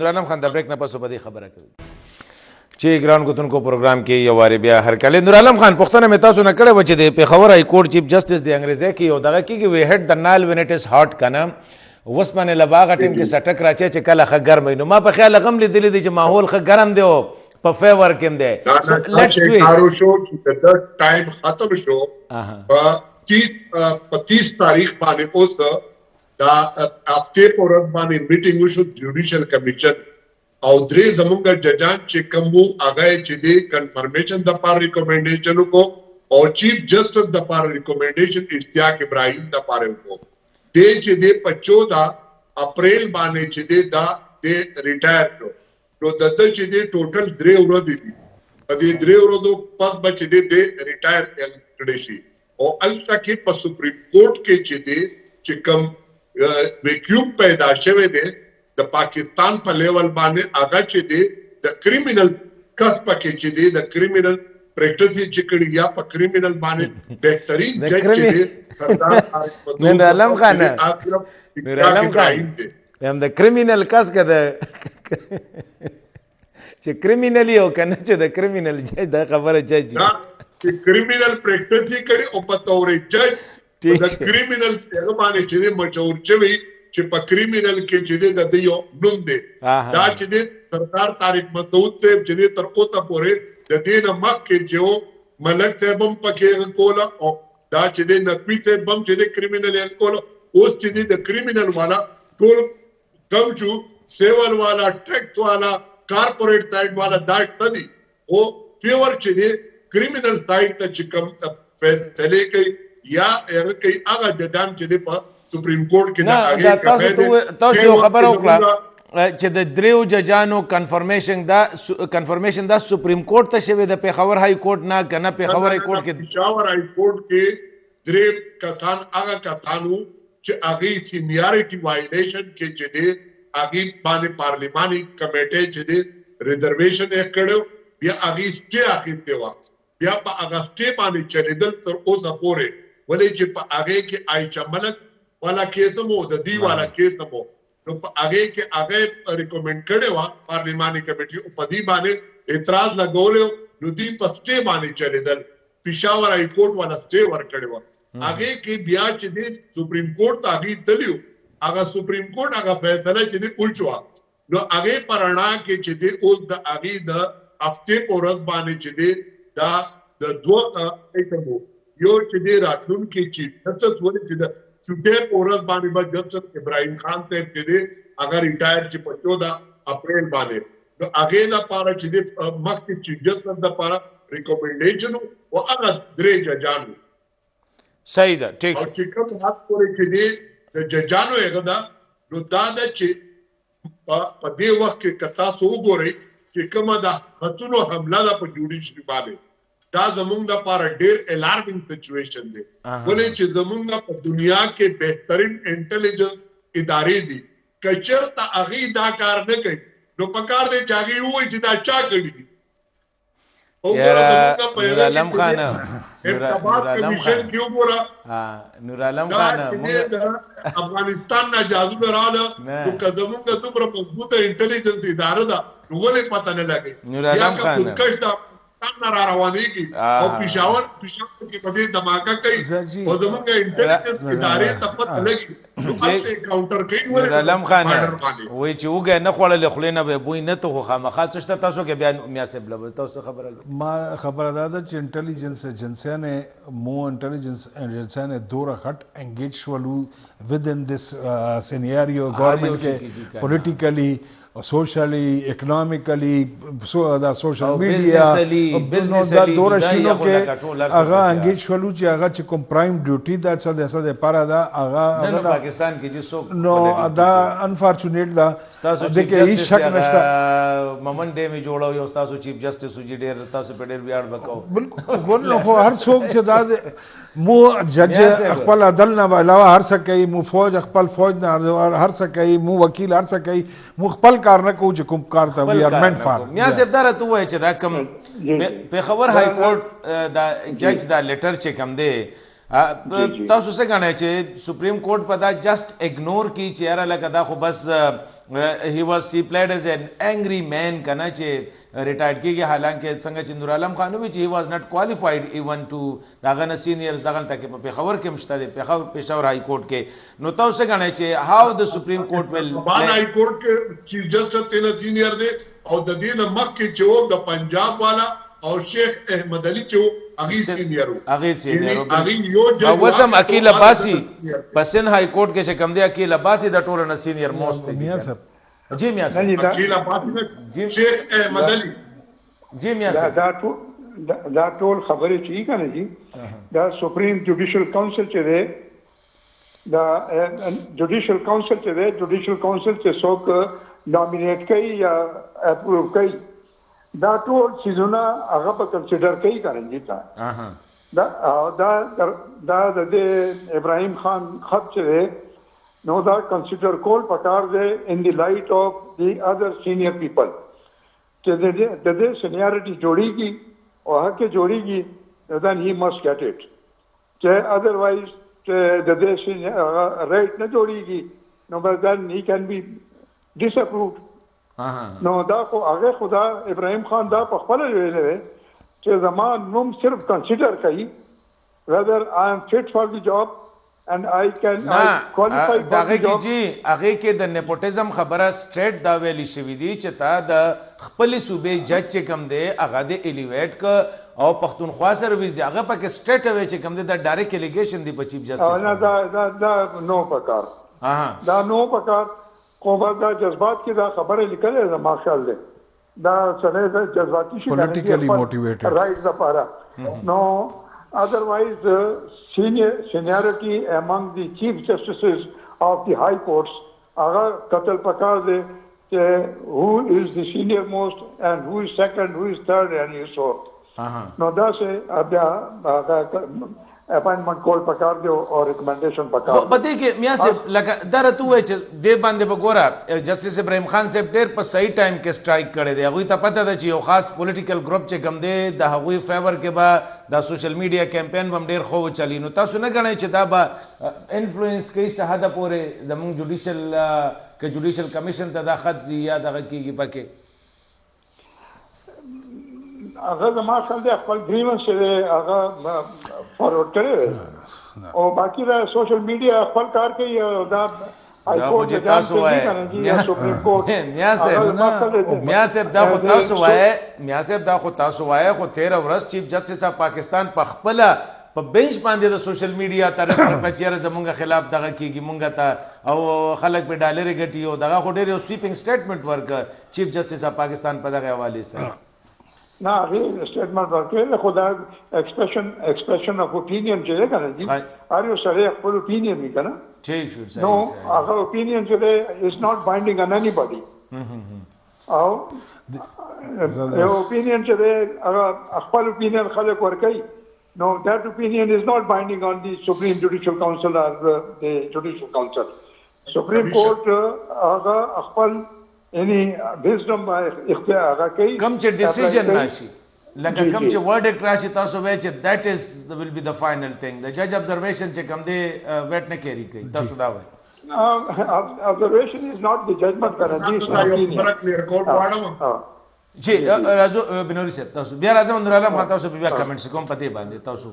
نور عالم خان د بریک نه پس به دې خبره کوي چې ګران کتونکو پروګرام کې یو وارې بیا هرکلی نور عالم خان پوښتنه مې تاسو نه کړې وه چې د پېښور های کورټ چیف جسټس د انګریزۍ کې یو دغه کېږي وی هیډ د نال وین اټ از هاټ که نه اوس باندې له به هغه ټیم کې سټک راچی چې کله ښه ګرم وي نو ما په خیال هغه هم لیدلی دی چې ماحول ښه ګرم دی او په فیور کې هم دی ټایم ختم شو په 30 تاریخ باندې اوس دا هفته په ورځ باندې میټینګ وشو جوډیشل کمیشن او درې زمونږ ججان چې کوم وو هغه چې د کنفرمیشن د پاره ریکمنډیشن کو او چیف جسټس د پاره ریکمنډیشن اشتیاق ابراهیم د پاره کو د چې د 14 اپریل باندې چې د ریټایر شو نو د چې د ټوټل 3 ورځې دي په دې 3 ورځو پس بچ د ریټایر کړي شي او الته کې په سپریم کورټ کې چې کوم ویکیوم پیدا شوه دی د پاکستان په لیول باندې هغه چې د کریمینل کس پکې چې د کریمینل پریکټس چې کړي یا په کریمینل باندې بهترین جج چې سردار نور عالم خان هم د کریمینل کس کې د چې کریمینل یو کنه چې د کریمینل جج دا خبره جج چې کریمینل پریکټس یې کړي او په تورې جج د کریمینل هغه باندې چې مشهور شوی چې په کریمینل کې چې د یو نوم دی دا چې د سردار طارق مسعود صاحب چې تر اوسه پورې د دې نه مخکې چې ملک صاحب هم پکې کوله او دا چې د نقوي صاحب هم چې د کریمینل یې کوله اوس چې د کریمینل والا ټول کم شو سیول والا ټیکس والا کارپوریټ سایډ والا دا تدي او پیور چې کریمینل سایډ ته چې کوم فیصلې کوي یا هغه کوي هغه ججان چې په سپریم کورټ کې د هغې تاسو یو خبره وکړه چې د دریو ججانو کنفرمیشن دا سپریم کورټ ته شوې د پېښور های کورټ نه که نه پېښور های کورټ کې پېښور های کورټ کې درې کسان هغه کسانو چې هغې سینیارټي وایلیشن کې چې دی هغې باندې پارلیماني کمیټې چې دی ریزرویشن یې کړی بیا هغې سټې اخیستې وه بیا په هغه سټې باندې چلېدل تر اوسه پورې ولې چې په هغې کې عایشه ملک والا کیس هم و د دې والا کیس هم و نو په هغې کې هغه ریکمنډ کړې وه پارلیماني کمیټې په دې باندې اعتراض لګولی نو دوی په سټې باندې چلېدل پېښور های کورټ والا سټې ورکړې وه هغې کې بیا چې دی سپریم کورټ ته هغې تلي هغه سپریم کورټ هغه فیصله چې دی وشوه نو هغې په رڼا کې چې دی اوس د هغې د هفتې په ورځ باندې چې دی دا د دوه ایټم یو چې دی راتلونکي چیف جسټس ولې چې د چوټې په ورځ باندې به جسټس ابراهیم خان صاحب چې دی هغه ریټایر چې په 14 اپریل باندې نو هغې دپاره چې دی مخکې چیف جسټس دپاره ریکمنډیشن و هغه درې ججان صحیح ده ټیک او چې کوم حد پورې چې دی د ججانو هغه ده نو دا ده چې په دې وخت کې که تاسو وګورئ چې کومه د خطونو حمله ده په جوډیشري باندې دا زمونږ دپاره ډېر الارمینګ سچویشن دی ولې چې زمونږ په دنیا کې بهترین انټلیجنس ادارې دي که چېرته هغې دا کار نه کوي نو پکار دی چې هغې ووایي چې دا چا کړي دي نورعالم خان افغانستان نه جادو رااله نو که زمونږ دومره مضبوطه انټلیجنس اداره ده نو ولې پته نه لګي یا که خودکش ده نه را روانېږي او پېښور کې په دې دماکه کوي او زمونږ انټلیجنس ادارې ته پته لګي نو هلته کاونټر کوي نورعالم خان وایي چې وږی نه خوړلې خولې نه به بوی نه ته خو خامخا څه شته تاسو کې بیا میا صاحب له تاسو خبره ما خبره دا ده چې انټلیجنس ایجنسیانې مو انټلیجنس ایجنسیانې دوره غټ انګیج شولو ودن دس سینیاریو ګورنمنټ کې پولیټیکلی socially, economically, دا social media دا دوره شنو کې هغه انګیج شولو چې هغه چې کوم پرایم ډیوټي دا څه د څه لپاره دا هغه نه پاکستان کې چې څوک نو دا انفارچونیټ دا تاسو د کې هیڅ شک نشته ممن ډے می جوړو یو تاسو چیف جسټس وجی ډیر تاسو په ډیر ویاړ وکاو بالکل خو هر څوک چې دا مو جج خپل عدل نه علاوه هر څه کوي مو فوج خپل فوج نه هر څه کوي مو وکیل هر څه کوي مو خپل کار نه کوو چې کوم کار ته وی ار مینټ فار میا صاحب دا راته وایي چې دا کوم پېښور های کورټ دا جج دا لیټر چې کوم دی تاسو څه غواړئ چې سپریم کورټ په دا جسٹ اګنور کی چې یاره لکه دا خو بس he played as an angry man کنه چې ریټایرډ کیږي حالانکه څنګه چې نورعالم خان وی چې he was not qualified even to داغه نه سینیئرز دغه تک په پېښور کې مشته دی پېښور های کورټ کې نو تاسو څه غواړئ چې how the supreme court will های کورټ کې چیف جسټس تینا سینیئر دی او د دې نه مخکې چې و د پنجاب والا او شیخ احمد علي چې هغه سینیئر او وسم اکیل عباسی پسن های کورټ کې چې کم دی اکیل عباسی د ټولو نه سینیئر موست دی جی میاں صاحب اکیل عباسی شیخ احمد علي جی میاں صاحب دا ټول خبرې چې کنه جی دا سپریم جوډیشل کونسل چې دی دا جوډیشل کونسل چې دی جوډیشل کونسل چې څوک نامینیټ کوي یا اپروو کوي دا ټول چیزونه هغه په کنسیډر کوي کنه جی دا د ابراهیم خان خط چې دی نو دا کنسیډر کول پکار دی ان دی لایټ اف دی ادر سینیئر پیپل چې د دې سینیارټي جوړیږي او هغه جوړیږي then he must get it چې otherwise چې د دې رائټ نه جوړیږي نو then he can be disapproved نو دا خو هغه خدا ابراهیم خان دا په خپل ویل چې زمان نوم صرف کنسیډر کوي whether I am fit for the job and I can qualify for the job جی هغه کې د نیپوټیزم خبره سټریټ دا ویلی شوې دي چې تا د خپل صوبې جج چې کم دی هغه د الیویټ ک او پښتونخوا سره ویزي هغه پکې سټریټ وی چې کم دی دا ډایرکټ الیګیشن دی په چیف جسټس نه دا نو پکار دا نو پکار کومه دا جذبات کې دا خبره لیکلې ده ماشاءالله دا سره جذباتي شي پولیټیکلی موټیویټډ رائټ دا پاره No, otherwise, seniority among the chief justices of the high courts, agar qatal pakar de, who is the senior most and who is second, who is third, and so on. No, that's appointment call pakar de or recommendation pakar. پدې کې میا صاحب لکه دا راته وایي چې دې باندې به ګوره جسټس ابراهیم خان صاحب ډېر په صحیح ټایم کې سټرایک کړی دی. هغوی ته پته ده چې یو خاص پولیټیکل ګروپ چې کوم دی د هغوی فیور کې به دا سوشل میډیا کیمپین به هم ډېر ښه وچلي. نو تاسو نه ګڼئ چې دا به انفلوئنس کوي څه حده پورې زموږ جوډیشل کمیشن ته دا خط ځي یا دغه کېږي پکې؟ هغه زما خیال دی خپل ګریونس چې هغه فارورډ کړی او باقي دا سوشل میډیا خپل کار کوي او دا دا خو چې تاسو وایئ سپریم کورټ میا صاحب دا خو تاسو وایئ میا صاحب دا خو تاسو وایئ خو 13 ورځ چیف جسټس اف پاکستان په خپله په بینچ باندې د سوشل میډیا طرف څخه چیرې زمونږ خلاف دغه کېږي مونږ ته او خلک په ډالرې ګټي او دغه خو ډېر یو سویپینګ سټیټمنټ ورکړه چیف جسټس اف پاکستان په دغه حوالې سره. نه هغې سټیټمنټ ورکړی خو دا ایکسپریشن اف اوپینین چې دی که نه جي هر یو سړی خپل اوپینین وي که نه ٹھیک شو نو هغه اوپینین چې دی از ناٹ بایندینګ ان اني بډي او یو اوپینین چې دی هغه خپل اوپینین خلک ورکوي نو that opinion is not binding on the Supreme Judicial Council or the Judicial Council. Supreme Court هغه خپل یعنی wisdom اختیار هغه کوي کم چې ډیسیژن راشي لکه کم چې ورډکټ راشي تاسو وایئ چې that is will be the final thing. د جج observation چې کم دی ویټ نه کیری کوي تاسو دا وایئ. observation is not the judgment currently is not opinion. جی راځو بنوري صاحب تاسو بیا راځم نور عالم خان تاسو بیا کمنټس کوم پته باندې تاسو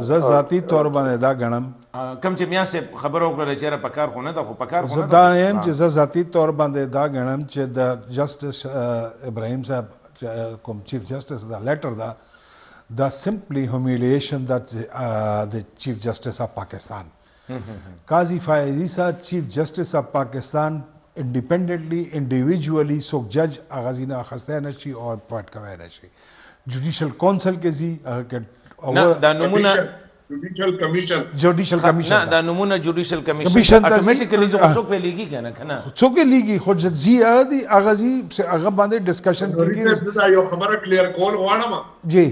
زه ذاتی طور باندې دا غنم کم چې میا صاحب خبر وکړه چې را پکار خو نه ده خو پکار خو نه زه دا یم چې زه ذاتی طور باندې دا غنم چې د جسټس ابراهیم صاحب کوم چیف جسټس دا لیټر دا simply humiliation that the chief justice of Pakistan قاضی فائزی صاحب چیف جسٹس آف پاکستان انڈیپینڈنٹلی انڈیویجولی سوک جج آغازینا خسته نشي او اپوائنٹ کوي نشي جوډیشل کونسل کې زی دا نمونه جوډیشل کمیشن نه دا نمونه جوډیشل کمیشن اتوماتیکلی زو څوک په لیږي کنه کنه څوک لیږي خو جزي ادي اغازي هغه باندې ډسکشن کیږي دا یو خبره کلیر کول غواړم جی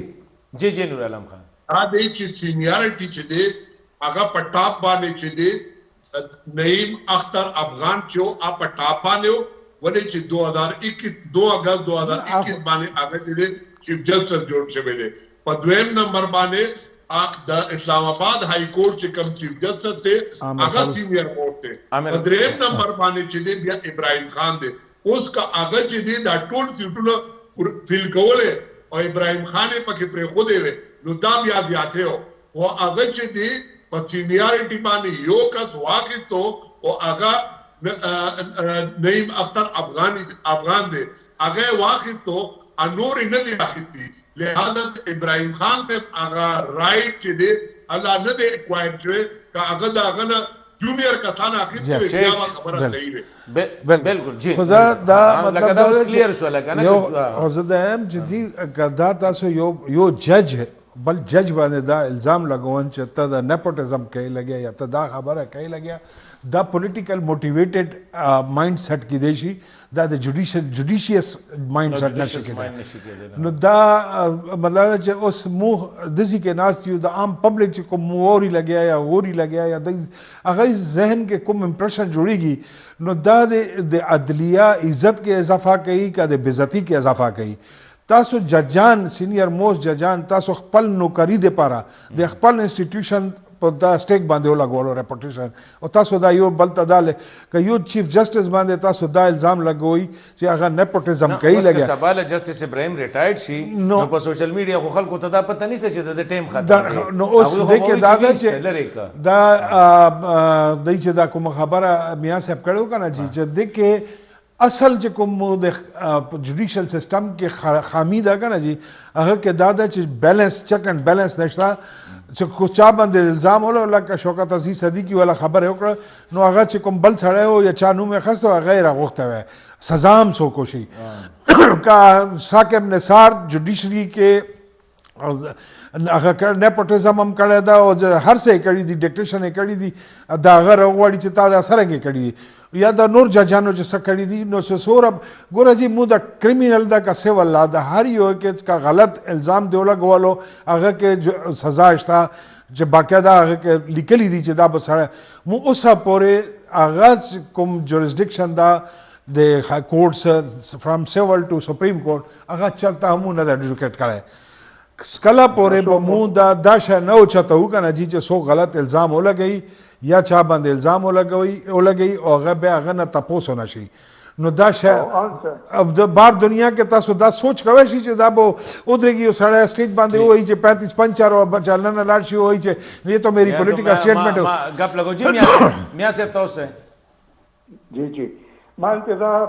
جی جی نور عالم خان ا دې چې سینیارټی چې دې هغه په ټاپ باندې چې دې نعیم اختر افغان چو آپ ٹاپا لیو ولی چی 2 اگست 2021 بانے آگا چیلے چیف جسٹس جوڑ شوے دے پا دویم نمبر بانے دا اسلام آباد ہائی کورٹ چی کم چیف جسٹس تے آگا سینئر کورٹ تے پا دریم نمبر بانے چی دے بیا ابراہیم خان دے اس کا آگا چی دے دا ٹول سیٹونا فیل کولے اور ابراہیم خانے پا کی پرے خودے وے نو دا بیا بیاتے ہو وہ آگا چی دے په سینیارټي باندې یو کس واقعیتو او هغه نعیم اختر افغان دی هغه واقعیتو انور نه دی واقعیتي لہذا ابراهیم خان ته هغه رائټ چې دی الله نه دی اکوایر کړی که هغه دا هغه جونیئر کسان اخیستو بیا خبره صحیح ده بالکل جی خدا دا مطلب دا کلیر شو لکه نه یو زه هم جدي دا تاسو یو جج بل جج باندې دا الزام لګون چې ته د نیپوټزم کوي لګیا یا ته دا خبره کوي لګیا دا پولیټیکل موټیویټډ مایند سیټ کې دی شي دا د جوډیشیس مایند سیټ نشي کېدای نو دا مطلب چې اوس مو دسی کې ناست یو د عام پبلک چې کوم موري لګیا یا غوري لګیا یا د هغه ذهن کې کوم امپریشن جوړیږي نو دا د عدلیه عزت کې اضافه کوي که د بېزتي کې اضافه کوي تاسو ججان سینیئر موسٹ ججان تاسو خپل نوکری د پاره د خپل انسټیټیوشن په دا سټیک باندې ولګولو ریپوټیشن او تاسو دا یو بل تداله ک یو چیف جسټس باندې تاسو دا الزام لګوي چې هغه نیپوټیزم کوي لګي سباله جسټس ابراهیم ریټایرډ شي نو په سوشل میډیا خو خلکو ته دا پته نشته چې د ټیم ختم نو اوس دغه دا چې دا د چې دا کوم خبره میا صاحب کړو کنه چې دغه اصل چې کوم د جوډیشل سیستم کې خامی ده کنه جی هغه کې دا چې بیلنس چیک اینڈ بیلنس نشته چې کو چا باندې الزام ولا لکه شوکت عزیز صدیقی ولا خبر وکړه نو هغه چې کوم بل سړی او یا چا نوم خسته غیر غوښته وي سزا هم سو کوشي کا ثاقب نثار جوډیشری کې هغه نیپوټیزم هم کړی دا او هر څه یې کړي دي، ډیکټیشن یې کړي دي، د هغه راغواړي چې تا دا څرنګه کړي دي یا د نور ججانو چې څه کړي دي. نو چې څوره ګوره جي مو د کرمینل دا که سیول لا د هر یو کې کا غلط الزام دی ولګولو هغه کې سزا شته چې باقاعده هغه کې لیکلي دي چې دا به سړی مو اوسه پورې هغه کوم جوریسډکشن دا د های کورټس فرام سیول ټو سپریم کورټ هغه چلته هم نه د ایډوکیټ کړی. کله پورې به مو دا شی نه اوچته وکنه جي چې څوک غلط الزام ولګوي یا چا باندې الزام ولګوي او هغه بیا هغه نه تپوس نه شي. نو دا شی اب د بار دنیا کې تاسو دا سوچ کوئ شي چې دا به ودرېږي یو سړی اسټیج باندې وایي چې 35-50 او چلنه لاړ شي وایي چې یہ تو میری پولیټیکل اسٹیٹمنٹ ہے. گپ لگو جی میاں صاحب تو سے جی ما انتظار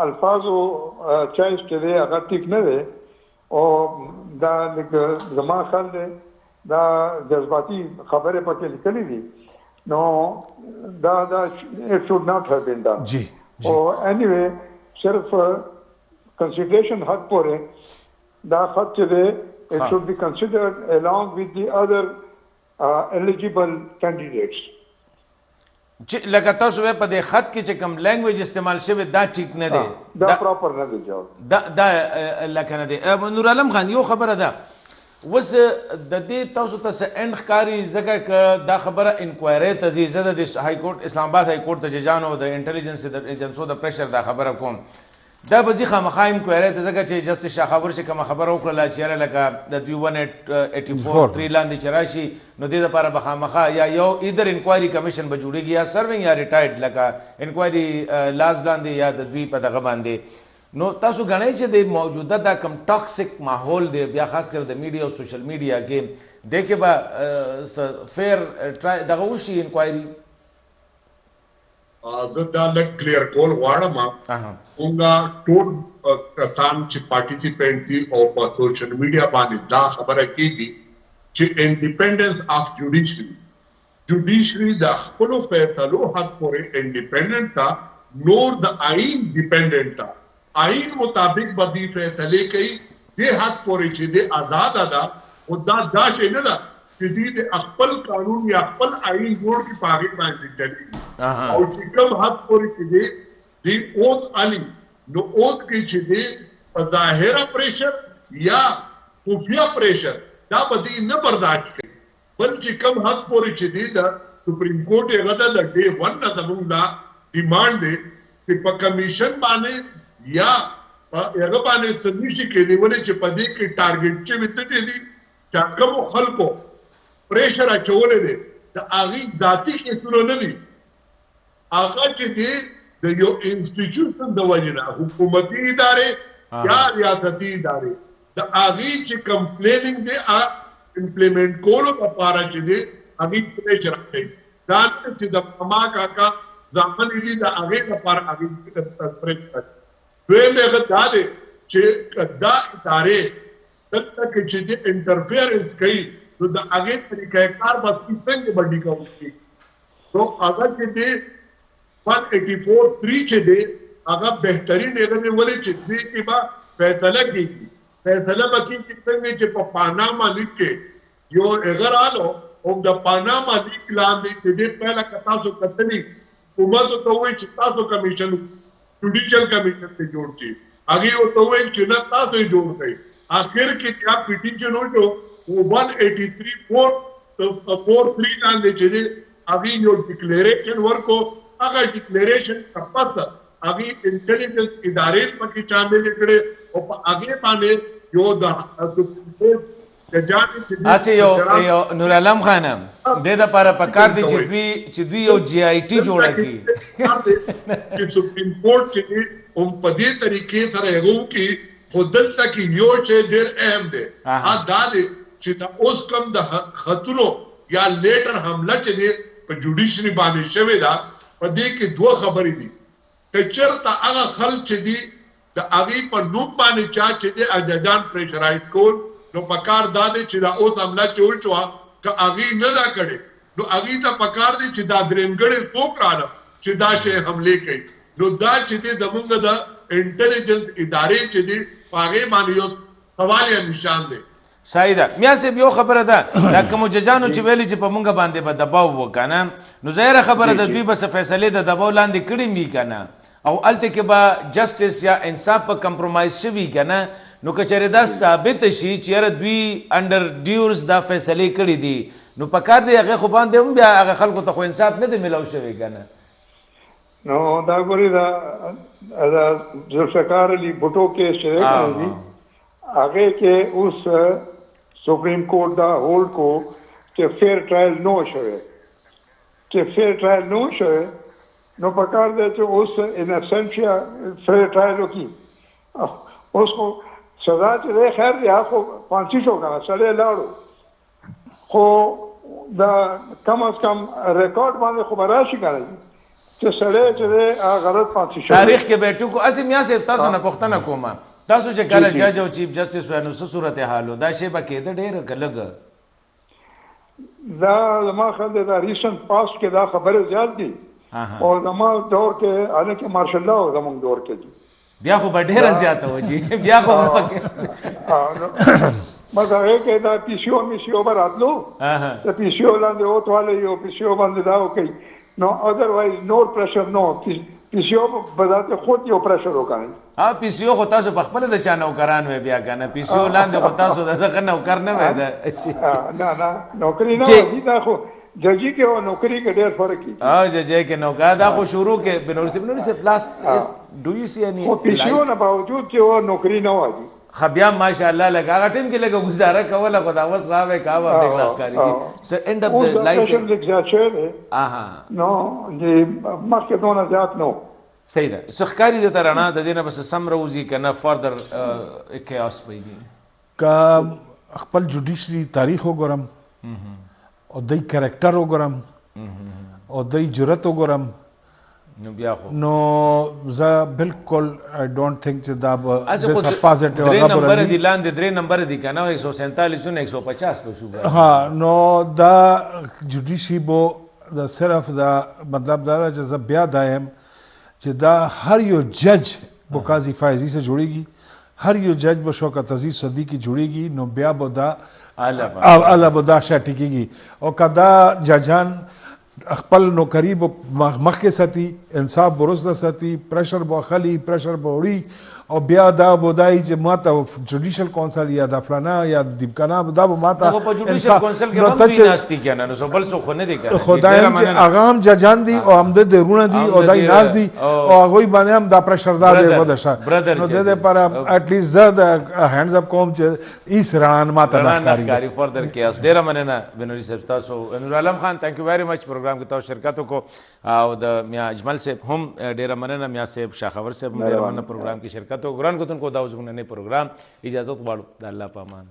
الفاظو چایس کې دی هغه ټیک نه دی او دا لکه زما خیال دی دا جذباتي خبرې پکې لیکلې دي نو دا it should not have been done. جی او anyway صرف consideration حق پورې دا خط چې دی it should be considered along with the other eligible candidates. لکه تاسو په دې خط کې چې کوم لینګویج استعمال شوی دا ټیک نه دی، دا پراپر نه دی جواب دا لکه نه دی. نور عالم خان یو خبره ده وس د دې تاسو ته اند ښکاری ځکه که دا خبره انکوایری ته ځي زه د های کورټ اسلام آباد های کورټ ته ججانو د انټیلیجنس د ایجنسو د پریشر دا خبره کوم دا به ځي خامخا انکوایری ته ځکه چې جسټس شاخاور چې کومه خبره وکړله چې یاره لکه د 2184 لاندې چې راشي نو دې دپاره به خامخا یا یو ایدر انکوایري کمیشن به جوړېږي یا سروینګ یا ریټایرډ لکه انکوایري لاز لاندې یا د دوی په دغه باندې. نو تاسو ګڼئ چې د موجوده دا کم ټاکسک ماحول دی بیا خاص کر د میډیا او سوشل میډیا کې دې کې به فیر دغه وشي انکوایري. زه دا لږ کلیر کول غواړم مونږه ټول کسان چې پارټیسپینټ دي او په سوشل میډیا باندې دا خبره کېږي چې انډیپینډنس آف جوډیشري د خپلو فیصلو حق پورې انډیپینډنټ ده نور د آئین ډیپینډنټ ده. آئین مطابق به دې فیصلې کوي دې حق پورې چې دې آزاده ده او دا شی نه ده چې دې د خپل قانون یا خپل آئین جوړ کړي په هغې باندې چلېږي او چې کوم حد پورې چې دې اوت علي نو اوت کې چې دې په ظاهره پریشر یا خفیه پریشر دا به دې نه برداشت کوي بل چې کوم حد پورې چې دې د سپریم کورټ یې غدا د ډے ون نه زموږ دا ډیمانډ دی چې په کمیشن باندې یا هغه باندې څه نشي کېدی ولې چې په دې کې ټارګېټ چې وته دي چې کومو خلکو پریشر اچولی دی د هغې ذاتي کیسونه نه دي هغه چې دی د یو انسټیټیوشن د وجې نه حکومتي ادارې یا ریاستي ادارې د هغې چې کمپلیننګ دی امپلیمنټ کولو لپاره چې دی هغې پریشر اچوي دا نه چې د پما کاکا ځامن دي د هغې لپاره هغې پریشر دویم هغه دا دی چې دا ادارې دلته کې چې دی انټرفیرنس کوي نو د هغې طریقه کار به څنګه به ډیکاوټ کړي نو هغه چې دی 184(3) چې دی هغه بهترین هغه دی ولې چې دې کې به فیصله کېږي فیصله به کېږي څنګه چې په پاناما لیک کې یو هغه رالو او د پاناما لیک لاندې چې دې پهله که تاسو کتلي حکومت ورته ووایي چې تاسو کمیشن جوډیشل کمیشن ته جوړ شي هغې ورته وویل چې نه تاسو یې جوړ کړئ آخر کې بیا پیټیشن وشو 183(4)(3) لاندې چې دی هغې یو ډکلیریشن ورکو هغه ډکلیریشن نه پس هغې انټیلیجنس ادارې پکې شاملې کړې او په هغې باندې یو د سپریم کورټ اسی یو نور عالم خانم دې دپاره پکار دی چې دوی یو جی آی ټي جوړه کړي چې سپریم کورټ چې دی هم په دې طریقې سره هغه وکړي خو دلته کې یو شی ډېر اهم دی دا دی چې دا اوس کوم د خطونو یا لیټر حمله چې دی په جوډیشري باندې شوې ده په دې کې دوه خبرې دي که چېرته هغه خلک چې دي د هغې په نوم باندې چا چې دی ججان پریشرایز کول نو پکار دا دی چې دا اوس حمله چې وشوه که هغې نه دا کړې نو هغې ته پکار دی چې دا درېمګړی څوک راله چې دا شی حملې کوي نو دا چې دی زموږ د انټیلیجنس ادارې چې دي په هغې باندې یو سوال یا نشان دی صحیح ده. میا صاحب یو خبره ده دا کوم ججانو چې ویلي چې په مونږ باندې به دباو وکنه نو ظاهره خبره ده دوی بس فیصله د دباو لاندې کړی می کنه او الته کې به جسټس یا انصاف په کمپرمایز شوی کنه نو کچره دا ثابت شي چې یاره دوی انډر ډیورز دا فیصله کړی دي نو په کار دی هغه خو باندې هم بیا هغه خلکو ته خو انصاف نه دی ملاو شوی کنه. نو دا ګوري دا ذوالفقار علي بھٹو کې شری کړی دي هغه کې اوس سپریم کورٹ دا هولډ کو چې فیر ټرایل نو شوی چې فیر ټرایل نو شوی نو په کار دی چې اوس ان ابسنشیا فیر ټرایل وکړي اوس خو سزا چې دی خیر دی خو پانسی شو کنه سړی لاړو خو دا کم از کم ریکارډ باندې خو به راشي کنه چې سړی چې دی غلط پانسی شو. تاریخ کې به ټکو اسې میا صاحب تاسو نه پوښتنه کومه تاسو چې کله جج او چیف جسټس وای نو څه صورتحال و دا شی به کېده ډېره که لږه؟ دا زما خیال دی دا ریسنټ پاسټ کې دا خبرې زیات دي او زما دور کې حالانکه مارشل لا زموږ دور کې دي بیا خو به ډېره زیاته و جي بیا خو بس هغې کې دا پی سی او میسی او به راتلو د پی سی او لاندې اوتوالی او پی سی او باندې دا وکوي نو ادروایز نور پریشر نو پی سی او به ذات خود یو پریشر وکړي. پی سی او خو تاسو په خپله د چا نوکران وی بیا که نه پی سی او لاندې خو تاسو د دغه نوکر نه وی نه نوکري نه وي دا خو ججي کې او نوکري کې ډېر فرق دي. ججي کې نوکر دا خو شروع کې بنور صاحب لاست ډو یو سی اني پی سی او نه باوجود چې او نوکري نه وایي خبیا ماشاءالله لگا هغه ټیم کې لګه گزاره کوله خو دا اوس راوي کاوه په ښکاری سو اینڈ اپ د لایټ نو دې مخکې دونه زیات نو صحیح ده سخکاری د ترانه د دینه بس سم روزي کنه فردر کیاس پیږي کا خپل جوډیشري تاریخ وګورم او دای کریکټر وګورم او دای جرأت وګورم نو بیا خو نو زه بالکل آی ډونټ ثینک چې دا به د پازیټیو هغه نمبر دی لاندې 3 نمبر دی کنه 147 نه 150 په شو ها نو دا جوډیشي بو دا صرف دا مطلب دا چې زه بیا دایم چې دا هر یو جج بو قاضي فایزی سے جوړیږي هر یو جج بو شوکت عزیز صدیقی جوړیږي نو بیا بو دا اعلی بو دا شټی کیږي او کدا ججان خپل نوکری به مخکې ساتي انصاف برسته ساتي پریشر به خلی پریشر به وړي او بیا دا بودای چې ماته جوډیشل کونسل یا د فلانا یا د دیمکانا دا به ماته په جوډیشل کونسل کې هم دوی ناشتي کنه نو بل څه خو نه دي کنه خدای هم چې هغه هم ججان دي او هم د رونه دي او دای ناز دي او هغه باندې هم دا پریشر دار دی ودشه نو د دې پر اټ لیست زه د هاندز اپ کوم چې ایس ران ماته نخکاری فردر کیاس ډیره مننه بنوري صاحب تاسو نور عالم خان ثانک یو ویری مچ پروګرام کې تاسو شرکت وکړو او د میا اجمل صاحب هم ډیره مننه میا صاحب شاخور صاحب ډیره مننه پروګرام کې شرکت وکړو ګران کوتونکو دا زموږ نه پروګرام اجازه غواړو د الله په امان.